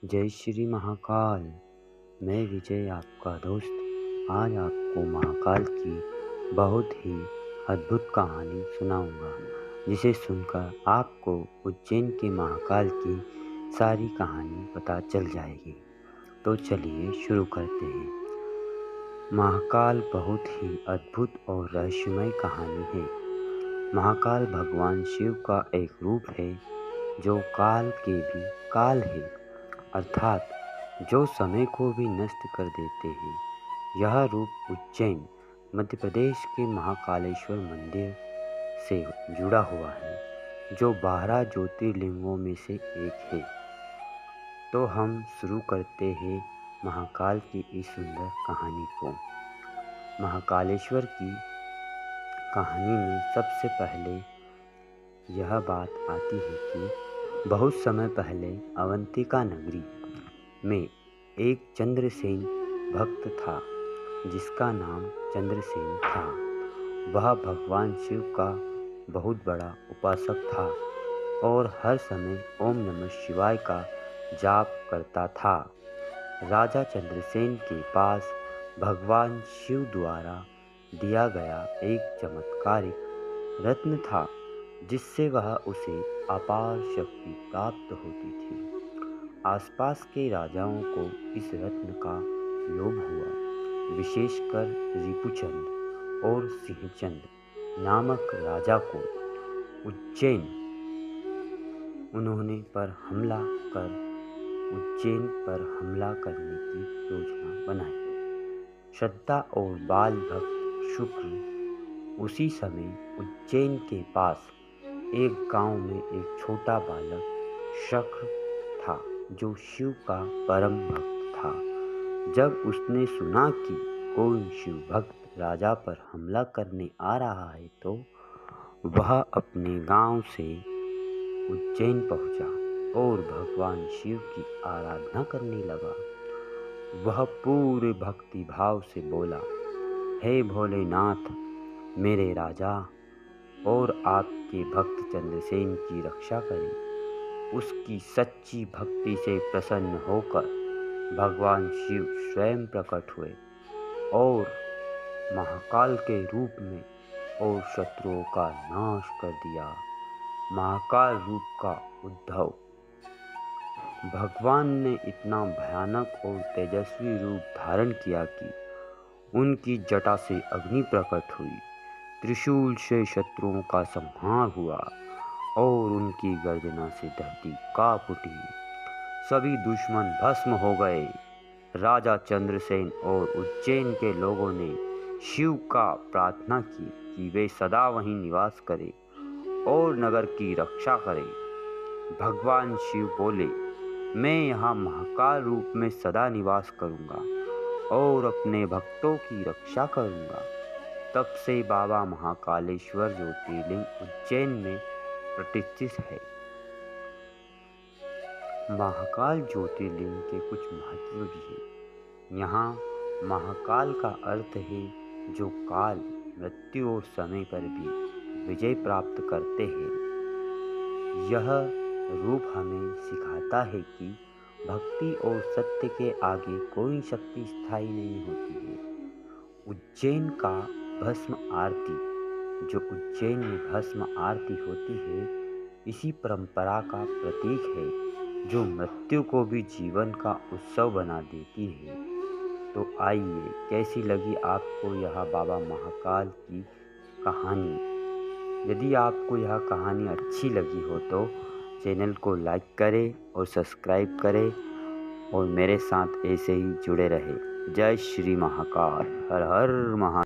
जय श्री महाकाल। मैं विजय आपका दोस्त आज आपको महाकाल की बहुत ही अद्भुत कहानी सुनाऊंगा, जिसे सुनकर आपको उज्जैन के महाकाल की सारी कहानी पता चल जाएगी। तो चलिए शुरू करते हैं। महाकाल बहुत ही अद्भुत और रहस्यमय कहानी है। महाकाल भगवान शिव का एक रूप है जो काल के भी काल है, अर्थात जो समय को भी नष्ट कर देते हैं। यह रूप उज्जैन मध्य प्रदेश के महाकालेश्वर मंदिर से जुड़ा हुआ है, जो 12 ज्योतिर्लिंगों में से एक है। तो हम शुरू करते हैं महाकाल की इस सुंदर कहानी को। महाकालेश्वर की कहानी में सबसे पहले यह बात आती है कि बहुत समय पहले अवंतिका नगरी में एक चंद्रसेन भक्त था, जिसका नाम चंद्रसेन था। वह भगवान शिव का बहुत बड़ा उपासक था और हर समय ओम नमः शिवाय का जाप करता था। राजा चंद्रसेन के पास भगवान शिव द्वारा दिया गया एक चमत्कारिक रत्न था, जिससे वह उसे अपार शक्ति प्राप्त होती थी। आसपास के राजाओं को इस रत्न का लोभ हुआ, विशेषकर रिपुचंद और सिंहचंद नामक राजा को। उज्जैन उन्होंने उज्जैन पर हमला करने की योजना बनाई। श्रद्धा और बाल भक्त शुक्र उसी समय उज्जैन के पास एक गांव में एक छोटा बालक शक्र था, जो शिव का परम भक्त था। जब उसने सुना कि कोई शिव भक्त राजा पर हमला करने आ रहा है, तो वह अपने गांव से उज्जैन पहुंचा और भगवान शिव की आराधना करने लगा। वह पूरे भक्ति भाव से बोला, हे भोलेनाथ, मेरे राजा और आपके भक्त चंद्रसेन की रक्षा करें। उसकी सच्ची भक्ति से प्रसन्न होकर भगवान शिव स्वयं प्रकट हुए और महाकाल के रूप में और शत्रुओं का नाश कर दिया। महाकाल रूप का उद्भव। भगवान ने इतना भयानक और तेजस्वी रूप धारण किया कि उनकी जटा से अग्नि प्रकट हुई, त्रिशूल से शत्रुओं का संहार हुआ और उनकी गर्जना से धरती कांप उठी। सभी दुश्मन भस्म हो गए। राजा चंद्रसेन और उज्जैन के लोगों ने शिव का प्रार्थना की कि वे सदा वहीं निवास करें और नगर की रक्षा करें। भगवान शिव बोले, मैं यहाँ महाकाल रूप में सदा निवास करूँगा और अपने भक्तों की रक्षा करूँगा। तब से बाबा महाकालेश्वर ज्योतिर्लिंग उज्जैन में प्रतिष्ठित है। महाकाल ज्योतिर्लिंग के कुछ महत्व भी है। यहाँ महाकाल का अर्थ है जो काल, मृत्यु और समय पर भी विजय प्राप्त करते हैं। यह रूप हमें सिखाता है कि भक्ति और सत्य के आगे कोई शक्ति स्थायी नहीं होती है। उज्जैन का भस्म आरती, जो उज्जैन में भस्म आरती होती है, इसी परंपरा का प्रतीक है, जो मृत्यु को भी जीवन का उत्सव बना देती है। तो आइए, कैसी लगी आपको यह बाबा महाकाल की कहानी? यदि आपको यह कहानी अच्छी लगी हो तो चैनल को लाइक करें और सब्सक्राइब करें और मेरे साथ ऐसे ही जुड़े रहे। जय श्री महाकाल। हर हर महादेव।